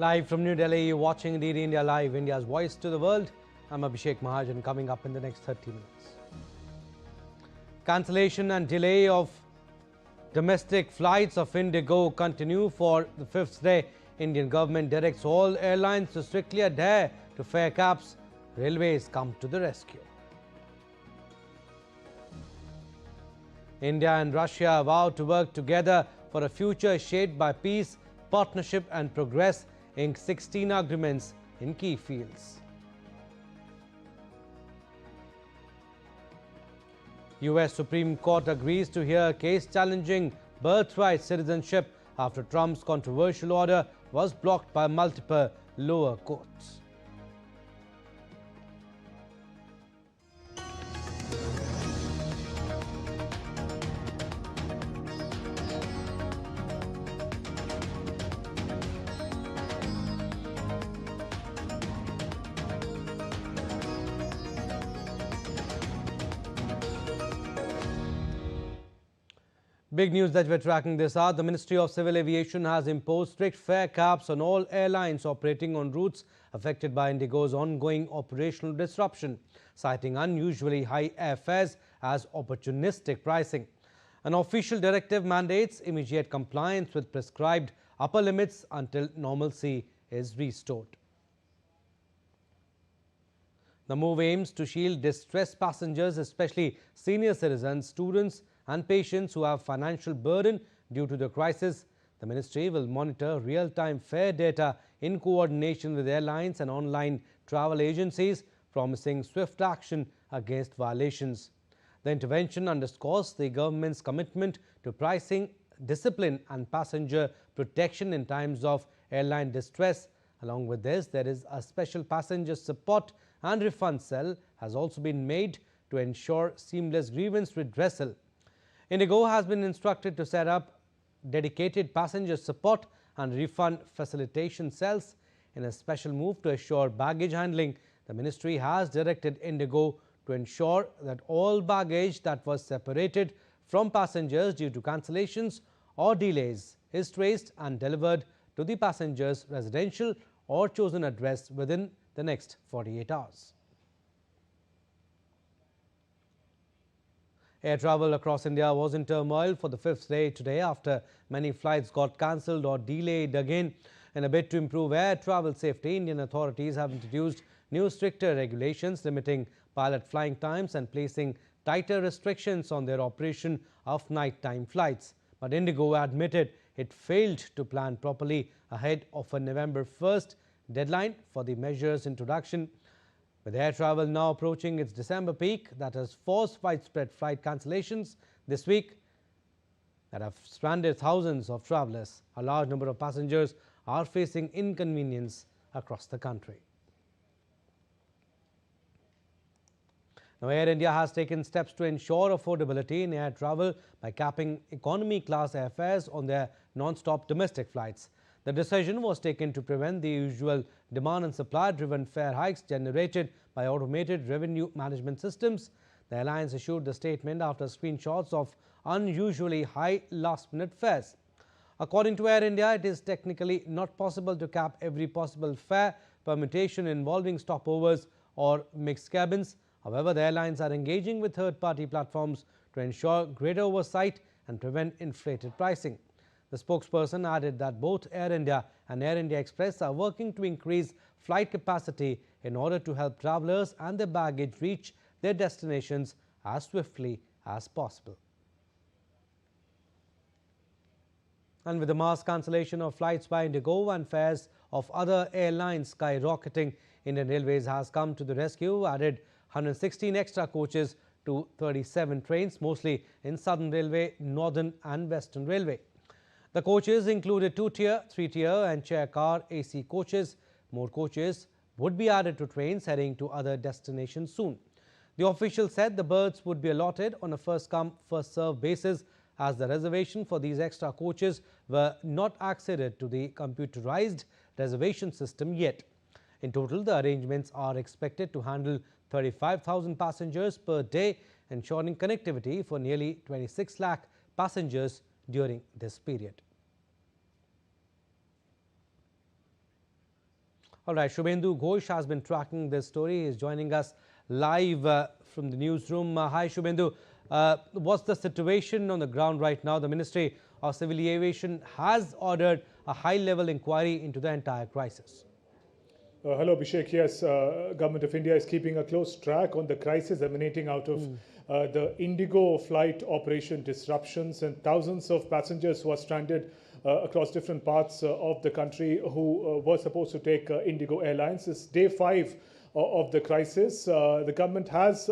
Live from New Delhi, you're watching DD India Live, India's voice to the world. I'm Abhishek Mahajan. Coming up in the next 30 minutes. Cancellation and delay of domestic flights of IndiGo continue for the fifth day. Indian government directs all airlines to strictly adhere to fare caps. Railways come to the rescue. India and Russia vow to work together for a future shaped by peace, partnership and progress, inked 16 agreements in key fields. US Supreme Court agrees to hear a case challenging birthright citizenship after Trump's controversial order was blocked by multiple lower courts. Big news that we're tracking this hour. The Ministry of Civil Aviation has imposed strict fare caps on all airlines operating on routes affected by IndiGo's ongoing operational disruption, citing unusually high airfares as opportunistic pricing. An official directive mandates immediate compliance with prescribed upper limits until normalcy is restored. The move aims to shield distressed passengers, especially senior citizens, students and patients who have financial burden due to the crisis. The ministry will monitor real-time fare data in coordination with airlines and online travel agencies, promising swift action against violations. The intervention underscores the government's commitment to pricing discipline and passenger protection in times of airline distress. Along with this, there is a special passenger support and refund cell has also been made to ensure seamless grievance redressal. IndiGo has been instructed to set up dedicated passenger support and refund facilitation cells. In a special move to assure baggage handling, the ministry has directed IndiGo to ensure that all baggage that was separated from passengers due to cancellations or delays is traced and delivered to the passenger's residential or chosen address within the next 48 hours. Air travel across India was in turmoil for the fifth day today after many flights got cancelled or delayed again. In a bid to improve air travel safety, Indian authorities have introduced new stricter regulations limiting pilot flying times and placing tighter restrictions on their operation of nighttime flights. But IndiGo admitted it failed to plan properly ahead of a November 1st deadline for the measure's introduction. With air travel now approaching its December peak, that has forced widespread flight cancellations this week that have stranded thousands of travellers. A large number of passengers are facing inconvenience across the country. Now, Air India has taken steps to ensure affordability in air travel by capping economy class airfares on their non-stop domestic flights. The decision was taken to prevent the usual demand and supply driven fare hikes generated by automated revenue management systems. The airlines issued the statement after screenshots of unusually high last-minute fares. According to Air India, it is technically not possible to cap every possible fare permutation involving stopovers or mixed cabins. However, the airlines are engaging with third-party platforms to ensure greater oversight and prevent inflated pricing. The spokesperson added that both Air India and Air India Express are working to increase flight capacity in order to help travellers and their baggage reach their destinations as swiftly as possible. And with the mass cancellation of flights by IndiGo and fares of other airlines skyrocketing, Indian Railways has come to the rescue, added 116 extra coaches to 37 trains, mostly in Southern Railway, Northern and Western Railway. The coaches included 2-tier, 3-tier and chair car AC coaches. More coaches would be added to trains heading to other destinations soon. The official said the berths would be allotted on a first-come, first-served basis, as the reservation for these extra coaches were not accessed to the computerized reservation system yet. In total, the arrangements are expected to handle 35,000 passengers per day, ensuring connectivity for nearly 26 lakh passengers during this period. All right, Shubhendu Ghosh has been tracking this story. He is joining us live from the newsroom. Hi, Shubhendu. What's the situation on the ground right now? The Ministry of Civil Aviation has ordered a high-level inquiry into the entire crisis. Hello, Abhishek. Yes, Government of India is keeping a close track on the crisis emanating out of the IndiGo flight operation disruptions and thousands of passengers who are stranded across different parts of the country who were supposed to take IndiGo Airlines. It's day 5 of the crisis. The government has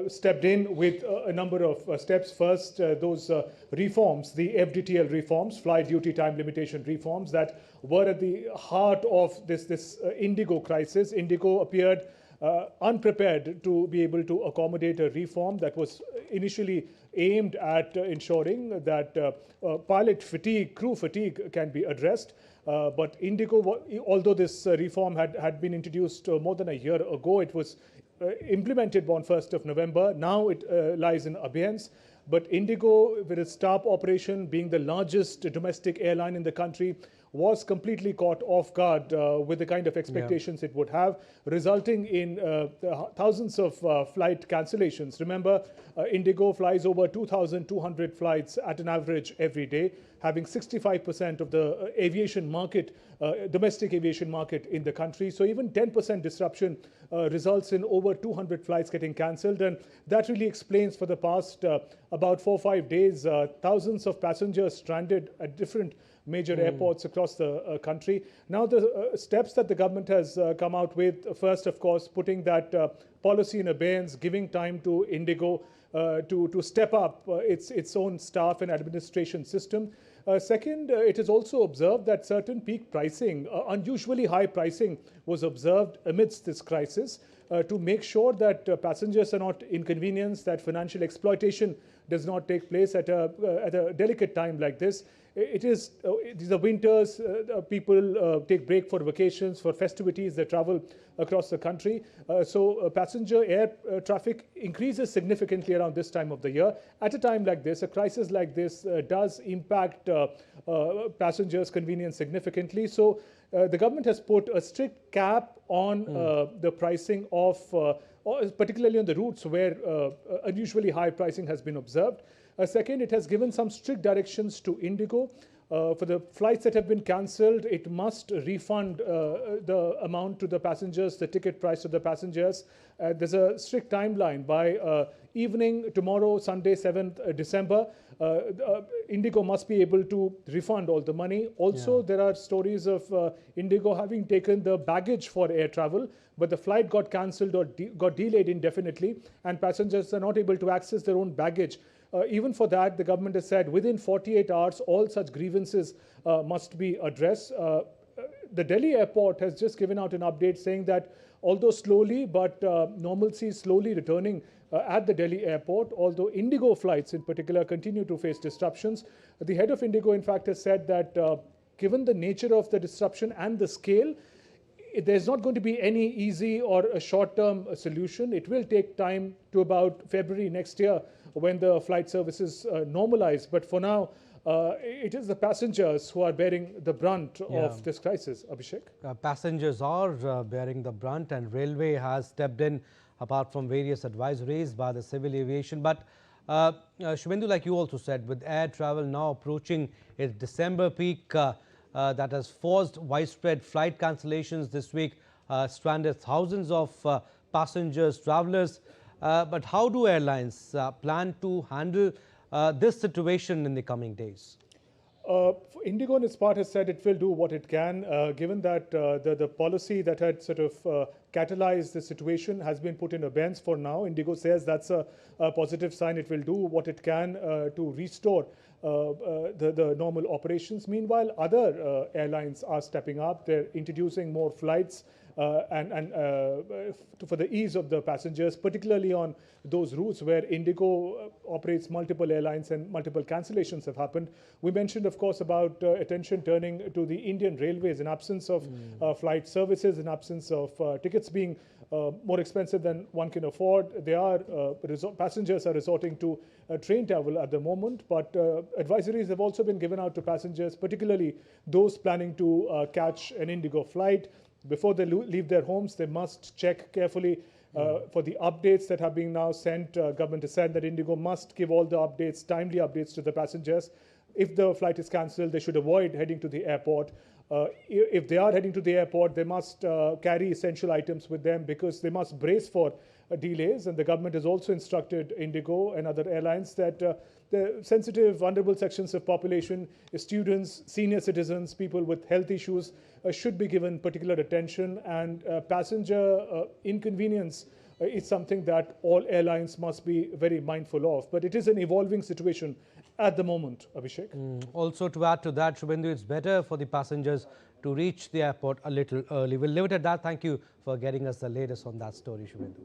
stepped in with a number of steps. First, those reforms, the FDTL reforms, flight duty time limitation reforms, that were at the heart of this IndiGo crisis. IndiGo appeared unprepared to be able to accommodate a reform that was initially aimed at ensuring that pilot fatigue, crew fatigue can be addressed. But IndiGo, although this reform had been introduced more than a year ago, it was implemented on 1st of November. Now it lies in abeyance. But IndiGo, with its TAP operation being the largest domestic airline in the country, was completely caught off guard with the kind of expectations it would have, resulting in thousands of flight cancellations. Remember, IndiGo flies over 2,200 flights at an average every day, having 65% of the aviation market, domestic aviation market in the country. So even 10% disruption results in over 200 flights getting cancelled. And that really explains for the past about 4 or 5 days, thousands of passengers stranded at different major airports across the country. Now the steps that the government has come out with, first of course putting that policy in abeyance, giving time to IndiGo to step up its own staff and administration system. Second, it is also observed that certain peak pricing, unusually high pricing, was observed amidst this crisis to make sure that passengers are not inconvenienced, that financial exploitation does not take place at a delicate time like this. These are winters, people take break for vacations, for festivities, they travel across the country. So passenger air traffic increases significantly around this time of the year. At a time like this, a crisis like this does impact passengers' convenience significantly. So the government has put a strict cap on the pricing of, particularly on the routes where unusually high pricing has been observed. Second, it has given some strict directions to IndiGo. For the flights that have been cancelled, it must refund the amount to the passengers, the ticket price to the passengers. There's a strict timeline. By evening tomorrow, Sunday, 7th December, IndiGo must be able to refund all the money. Also, there are stories of IndiGo having taken the baggage for air travel, but the flight got cancelled or got delayed indefinitely, and passengers are not able to access their own baggage. Even for that, the government has said within 48 hours, all such grievances must be addressed. The Delhi airport has just given out an update saying that although slowly, but normalcy is slowly returning at the Delhi airport, although IndiGo flights in particular continue to face disruptions. The head of IndiGo, in fact, has said that given the nature of the disruption and the scale, there's not going to be any easy or a short-term solution. It will take time to about February next year when the flight services normalize. But for now, it is the passengers who are bearing the brunt of this crisis, Abhishek. Passengers are bearing the brunt, and Railway has stepped in, apart from various advisories by the civil aviation. But Shubhendu, like you also said, with air travel now approaching its December peak, that has forced widespread flight cancellations this week, stranded thousands of passengers, travelers. But how do airlines plan to handle this situation in the coming days? IndiGo on its part has said it will do what it can, given that the policy that had sort of catalyzed the situation has been put in abeyance for now. IndiGo says that's a positive sign. It will do what it can to restore the normal operations. Meanwhile, other airlines are stepping up. They're introducing more flights for the ease of the passengers, particularly on those routes where IndiGo operates multiple airlines and multiple cancellations have happened. We mentioned, of course, about attention turning to the Indian Railways in absence of flight services, in absence of tickets being more expensive than one can afford. Passengers are resorting to train travel at the moment, but advisories have also been given out to passengers, particularly those planning to catch an IndiGo flight, Before they leave their homes, they must check carefully for the updates that have been now sent. Government has said that IndiGo must give all the updates, timely updates to the passengers. If the flight is cancelled, they should avoid heading to the airport. If they are heading to the airport, they must carry essential items with them because they must brace for delays. And the government has also instructed IndiGo and other airlines that the sensitive, vulnerable sections of population, students, senior citizens, people with health issues, should be given particular attention. And passenger inconvenience is something that all airlines must be very mindful of. But it is an evolving situation at the moment, Abhishek. Also, to add to that, Shubhendu, it's better for the passengers to reach the airport a little early. We'll leave it at that. Thank you for getting us the latest on that story, Shubhendu.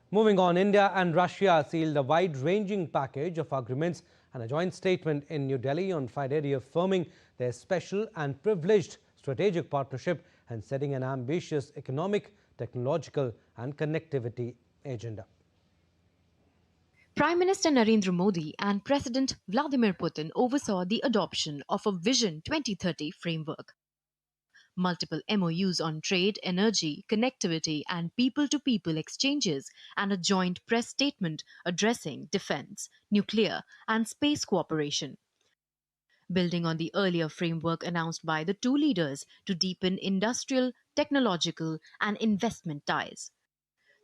Moving on, India and Russia sealed a wide-ranging package of agreements and a joint statement in New Delhi on Friday reaffirming their special and privileged strategic partnership and setting an ambitious economic, technological and connectivity agenda. Prime Minister Narendra Modi and President Vladimir Putin oversaw the adoption of a Vision 2030 framework. Multiple MOUs on trade, energy, connectivity, and people-to-people exchanges, and a joint press statement addressing defense, nuclear, and space cooperation. Building on the earlier framework announced by the two leaders to deepen industrial, technological, and investment ties.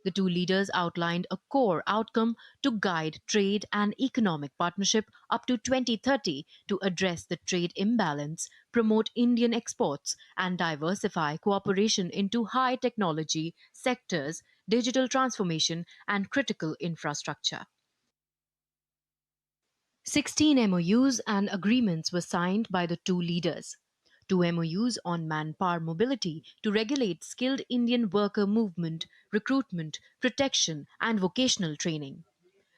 The two leaders outlined a core outcome to guide trade and economic partnership up to 2030 to address the trade imbalance, promote Indian exports, and diversify cooperation into high technology sectors, digital transformation, and critical infrastructure. 16 MOUs and agreements were signed by the two leaders. 2 MOUs on manpower mobility to regulate skilled Indian worker movement, recruitment, protection, and vocational training.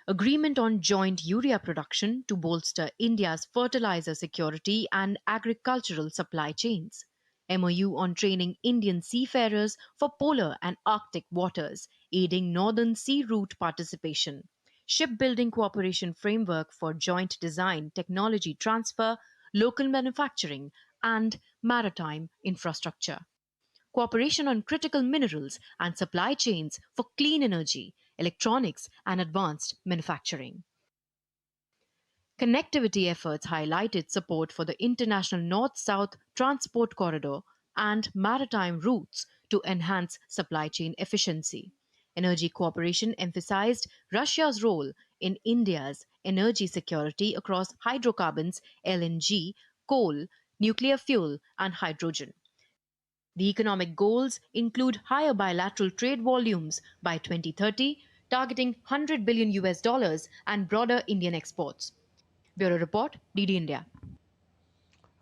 Agreement on joint urea production to bolster India's fertilizer security and agricultural supply chains. MOU on training Indian seafarers for polar and Arctic waters, aiding Northern Sea Route participation. Shipbuilding cooperation framework for joint design, technology transfer, local manufacturing, and maritime infrastructure. Cooperation on critical minerals and supply chains for clean energy, electronics, and advanced manufacturing. Connectivity efforts highlighted support for the international North-South transport corridor and maritime routes to enhance supply chain efficiency. Energy cooperation emphasized Russia's role in India's energy security across hydrocarbons, LNG, coal, nuclear fuel, and hydrogen. The economic goals include higher bilateral trade volumes by 2030, targeting $100 billion and broader Indian exports. Bureau Report, DD India.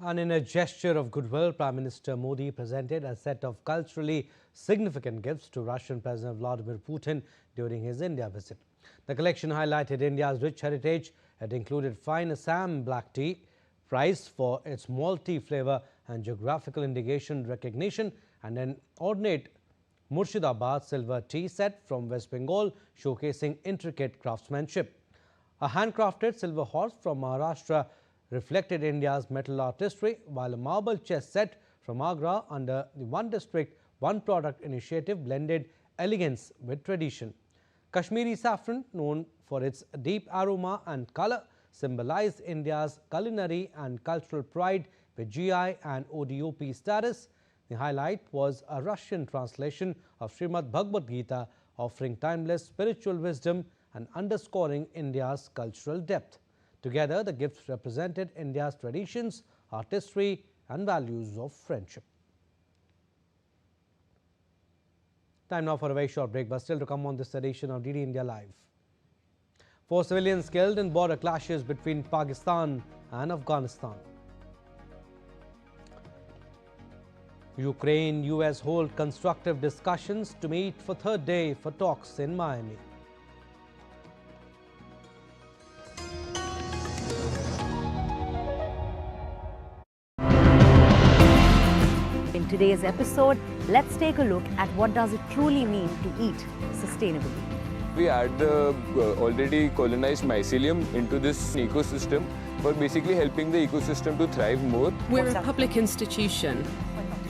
And in a gesture of goodwill, Prime Minister Modi presented a set of culturally significant gifts to Russian President Vladimir Putin during his India visit. The collection highlighted India's rich heritage. It included fine Assam black tea, prized for its malty flavor and geographical indication recognition, and an ornate Murshidabad silver tea set from West Bengal showcasing intricate craftsmanship. A handcrafted silver horse from Maharashtra reflected India's metal artistry, while a marble chess set from Agra under the One District, One Product initiative blended elegance with tradition. Kashmiri saffron, known for its deep aroma and color, symbolized India's culinary and cultural pride with GI and ODOP status. The highlight was a Russian translation of Srimad Bhagavad Gita, offering timeless spiritual wisdom and underscoring India's cultural depth. Together, the gifts represented India's traditions, artistry, and values of friendship. Time now for a very short break, but still to come on this edition of DD India Live. 4 civilians killed in border clashes between Pakistan and Afghanistan. Ukraine-US hold constructive discussions to meet for third day for talks in Miami. In today's episode, let's take a look at what does it truly mean to eat sustainably. We add the already colonized mycelium into this ecosystem for basically helping the ecosystem to thrive more. We're a public institution.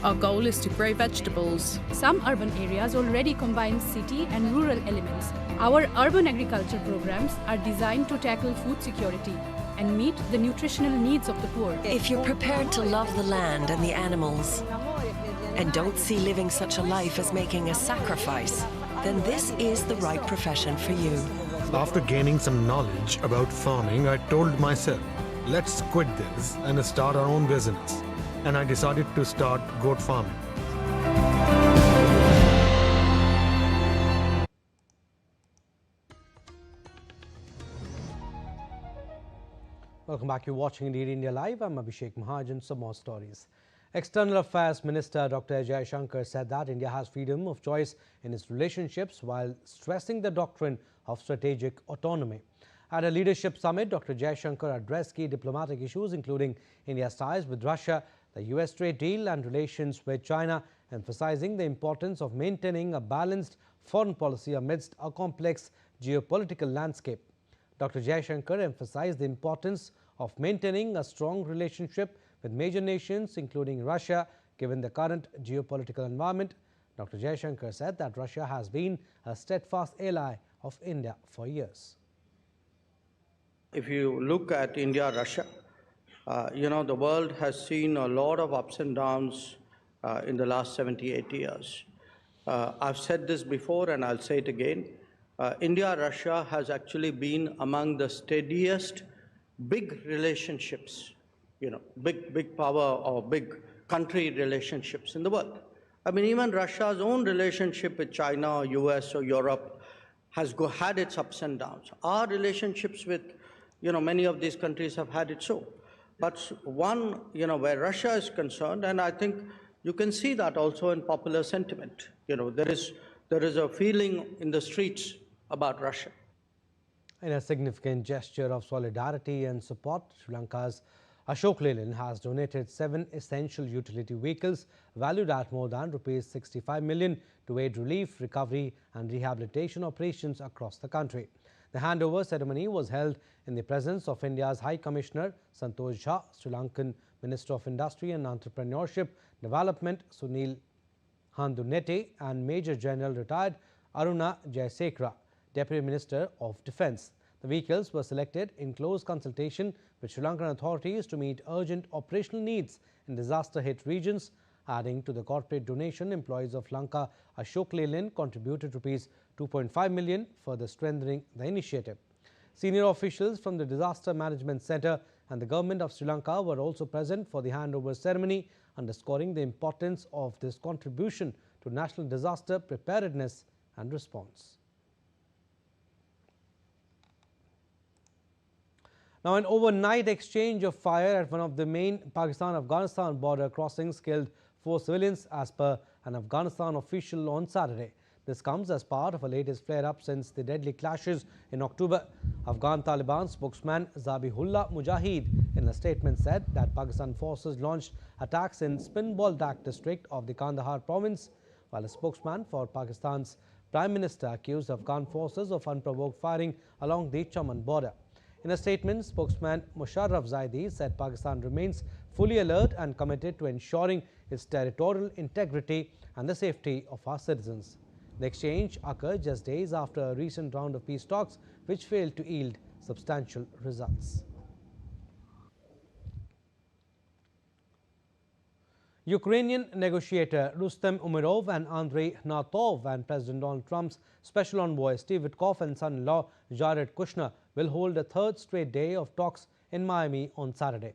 Our goal is to grow vegetables. Some urban areas already combine city and rural elements. Our urban agriculture programs are designed to tackle food security and meet the nutritional needs of the poor. If you're prepared to love the land and the animals and don't see living such a life as making a sacrifice, then this is the right profession for you. After gaining some knowledge about farming, I told myself, let's quit this and start our own business. And I decided to start goat farming. Welcome back. You're watching Indeed India Live. I'm Abhishek Mahajan. Some more stories. External Affairs Minister Dr. Jaishankar said that India has freedom of choice in its relationships while stressing the doctrine of strategic autonomy. At a leadership summit, Dr. Jaishankar addressed key diplomatic issues including India's ties with Russia, the US trade deal and relations with China, emphasizing the importance of maintaining a balanced foreign policy amidst a complex geopolitical landscape. Dr. Jaishankar emphasized the importance of maintaining a strong relationship with major nations including Russia given the current geopolitical environment. Dr. Jaishankar said that Russia has been a steadfast ally of India for years. If you look at India-Russia, the world has seen a lot of ups and downs in the last 78 years. I've said this before and I'll say it again. India-Russia has actually been among the steadiest big relationships, big power or big country relationships in the world. I mean, even Russia's own relationship with China or US or Europe has had its ups and downs. Our relationships with, many of these countries have had it so. But one, where Russia is concerned, and I think you can see that also in popular sentiment. There is a feeling in the streets about Russia. In a significant gesture of solidarity and support, Sri Lanka's Ashok Leyland has donated 7 essential utility vehicles valued at more than Rs 65 million to aid relief, recovery and rehabilitation operations across the country. The handover ceremony was held in the presence of India's High Commissioner Santosh Jha, Sri Lankan Minister of Industry and Entrepreneurship Development Sunil Handunete and Major General retired Aruna Jayasekara, Deputy Minister of Defence. The vehicles were selected in close consultation with Sri Lankan authorities to meet urgent operational needs in disaster-hit regions. Adding to the corporate donation, employees of Lanka Ashok Leyland contributed Rs 2.5 million, further strengthening the initiative. Senior officials from the Disaster Management Centre and the Government of Sri Lanka were also present for the handover ceremony, underscoring the importance of this contribution to national disaster preparedness and response. Now, an overnight exchange of fire at one of the main Pakistan-Afghanistan border crossings killed 4 civilians as per an Afghanistan official on Saturday. This comes as part of a latest flare-up since the deadly clashes in October. Afghan Taliban spokesman Zabihullah Mujahid in a statement said that Pakistan forces launched attacks in Symbolic district of the Kandahar province, while a spokesman for Pakistan's Prime Minister accused Afghan forces of unprovoked firing along the Chaman border. In a statement, spokesman Musharraf Zaidi said Pakistan remains fully alert and committed to ensuring its territorial integrity and the safety of our citizens. The exchange occurred just days after a recent round of peace talks which failed to yield substantial results. Ukrainian negotiator Rustem Umerov and Andrei Natov and President Donald Trump's special envoy Steve Witkoff and son-in-law Jared Kushner will hold a third straight day of talks in Miami on Saturday.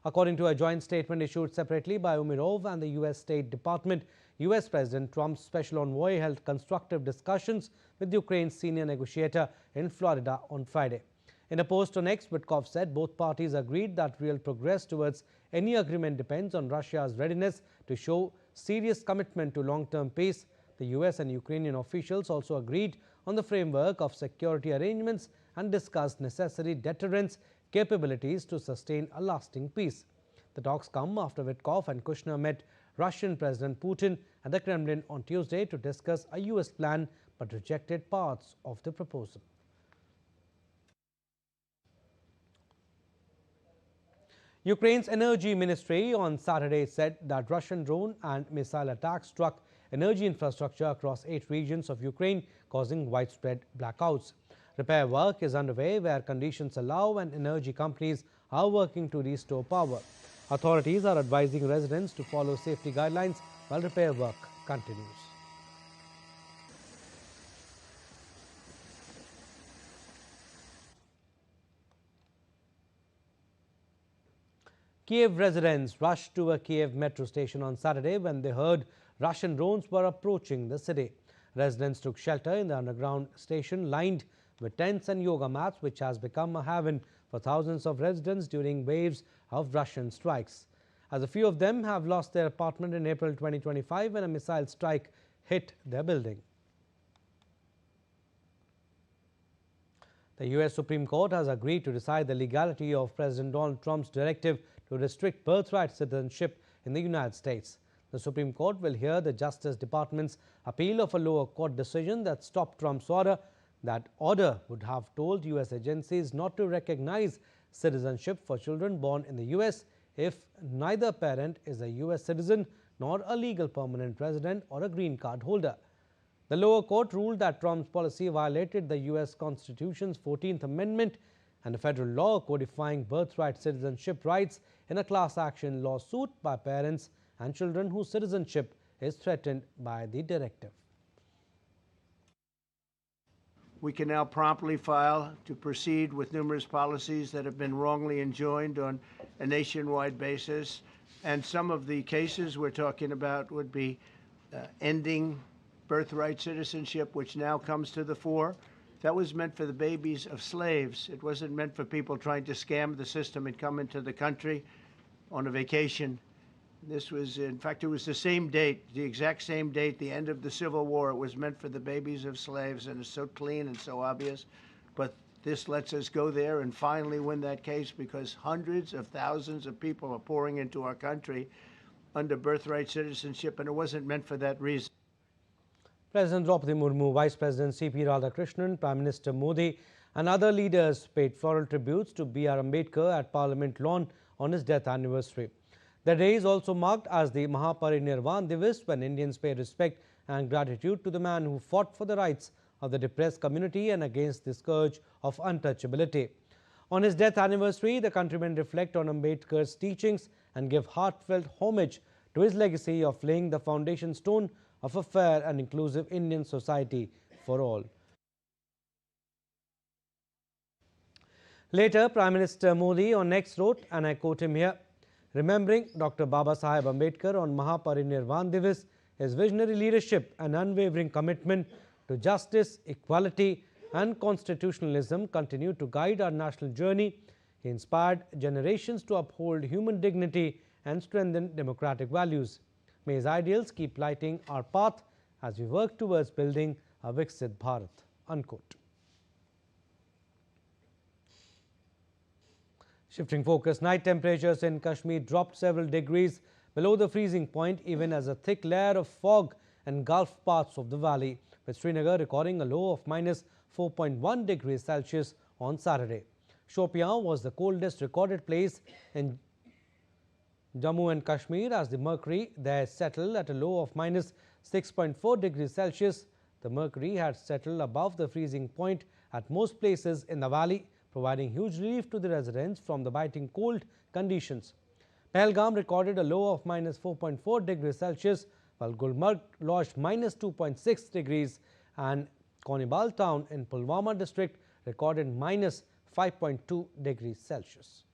According to a joint statement issued separately by Umerov and the U.S. State Department, U.S. President Trump's special envoy held constructive discussions with Ukraine's senior negotiator in Florida on Friday. In a post on X, Witkoff said both parties agreed that real progress towards any agreement depends on Russia's readiness to show serious commitment to long-term peace. The U.S. and Ukrainian officials also agreed on the framework of security arrangements and discussed necessary deterrence capabilities to sustain a lasting peace. The talks come after Witkoff and Kushner met Russian President Putin at the Kremlin on Tuesday to discuss a U.S. plan but rejected parts of the proposal. Ukraine's energy ministry on Saturday said that Russian drone and missile attacks struck energy infrastructure across 8 regions of Ukraine, causing widespread blackouts. Repair work is underway where conditions allow, and energy companies are working to restore power. Authorities are advising residents to follow safety guidelines while repair work continues. Kiev residents rushed to a Kiev metro station on Saturday when they heard Russian drones were approaching the city. Residents took shelter in the underground station lined with tents and yoga mats, which has become a haven for thousands of residents during waves of Russian strikes, as a few of them have lost their apartment in April 2025 when a missile strike hit their building. The US Supreme Court has agreed to decide the legality of President Donald Trump's directive to restrict birthright citizenship in the United States. The Supreme Court will hear the Justice Department's appeal of a lower court decision that stopped Trump's order. That order would have told US agencies not to recognize citizenship for children born in the US if neither parent is a US citizen nor a legal permanent resident or a green card holder. The lower court ruled that Trump's policy violated the US Constitution's 14th Amendment and a federal law codifying birthright citizenship rights in a class action lawsuit by parents and children whose citizenship is threatened by the directive. We can now promptly file to proceed with numerous policies that have been wrongly enjoined on a nationwide basis. And some of the cases we're talking about would be ending birthright citizenship, which now comes to the fore. That was meant for the babies of slaves. It wasn't meant for people trying to scam the system and come into the country on a vacation. This was, in fact, it was the same date, the exact same date, the end of the Civil War. It was meant for the babies of slaves, and it's so clean and so obvious. But this lets us go there and finally win that case, because hundreds of thousands of people are pouring into our country under birthright citizenship, and it wasn't meant for that reason. President Draupadi Murmu, Vice President C.P. Radhakrishnan, Prime Minister Modi and other leaders paid floral tributes to B.R. Ambedkar at Parliament Lawn on his death anniversary. The day is also marked as the Mahaparinirvan Divas, when Indians pay respect and gratitude to the man who fought for the rights of the depressed community and against the scourge of untouchability. On his death anniversary, the countrymen reflect on Ambedkar's teachings and give heartfelt homage to his legacy of laying the foundation stone of a fair and inclusive Indian society for all. Later, Prime Minister Modi on X wrote, and I quote him here, remembering Dr. Baba Saheb Ambedkar on Mahaparinirvan Divas, his visionary leadership and unwavering commitment to justice, equality and constitutionalism continue to guide our national journey. He inspired generations to uphold human dignity and strengthen democratic values. May his ideals keep lighting our path as we work towards building a Viksit Bharat. Unquote. Shifting focus, night temperatures in Kashmir dropped several degrees below the freezing point, even as a thick layer of fog engulfed parts of the valley, with Srinagar recording a low of minus 4.1 degrees Celsius on Saturday. Shopian was the coldest recorded place in Jammu and Kashmir, as the mercury there settled at a low of minus 6.4 degrees Celsius. The mercury had settled above the freezing point at most places in the valley, providing huge relief to the residents from the biting cold conditions. Pahalgam recorded a low of minus 4.4 degrees Celsius, while Gulmarg lodged minus 2.6 degrees, and Konibal town in Pulwama district recorded minus 5.2 degrees Celsius.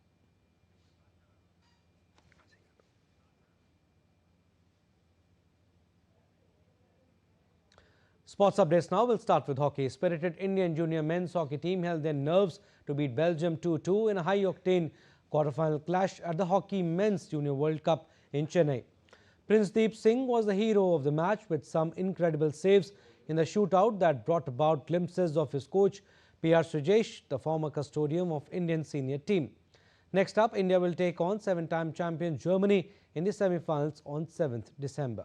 Sports updates now. We'll start with hockey. Spirited Indian junior men's hockey team held their nerves to beat Belgium 2-2 in a high-octane quarterfinal clash at the Hockey Men's Junior World Cup in Chennai. Princedeep Singh was the hero of the match, with some incredible saves in the shootout that brought about glimpses of his coach P.R. Sujesh, the former custodian of Indian senior team. Next up, India will take on 7-time champion Germany in the semi-finals on 7th December.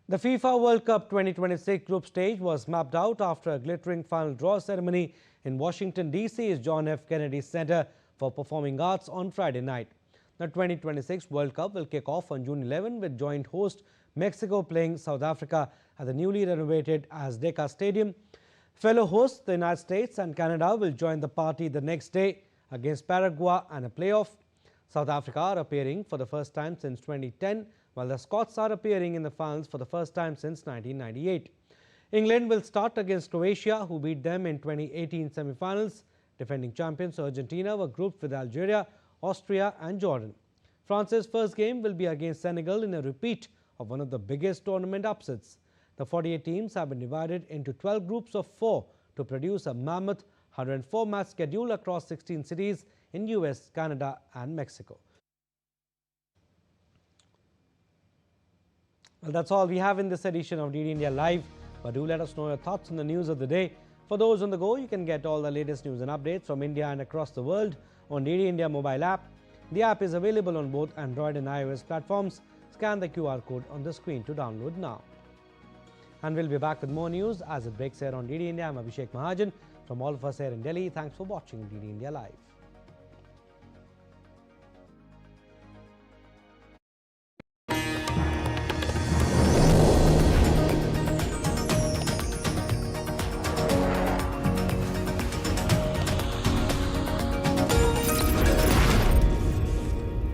The FIFA World Cup 2026 group stage was mapped out after a glittering final draw ceremony in Washington, D.C.'s John F. Kennedy Center for Performing Arts on Friday night. The 2026 World Cup will kick off on June 11 with joint host Mexico playing South Africa at the newly renovated Azteca Stadium. Fellow hosts, the United States and Canada, will join the party the next day against Paraguay and a playoff. South Africa are appearing for the first time since 2010, while the Scots are appearing in the finals for the first time since 1998. England will start against Croatia, who beat them in 2018 semi-finals. Defending champions Argentina were grouped with Algeria, Austria and Jordan. France's first game will be against Senegal in a repeat of one of the biggest tournament upsets. The 48 teams have been divided into 12 groups of 4 to produce a mammoth 104-match schedule across 16 cities in US, Canada and Mexico. Well, that's all we have in this edition of DD India Live, but do let us know your thoughts on the news of the day. For those on the go, you can get all the latest news and updates from India and across the world on DD India mobile app. The app is available on both Android and iOS platforms. Scan the QR code on the screen to download now. And we'll be back with more news as it breaks here on DD India. I'm Abhishek Mahajan. From all of us here in Delhi, thanks for watching DD India Live.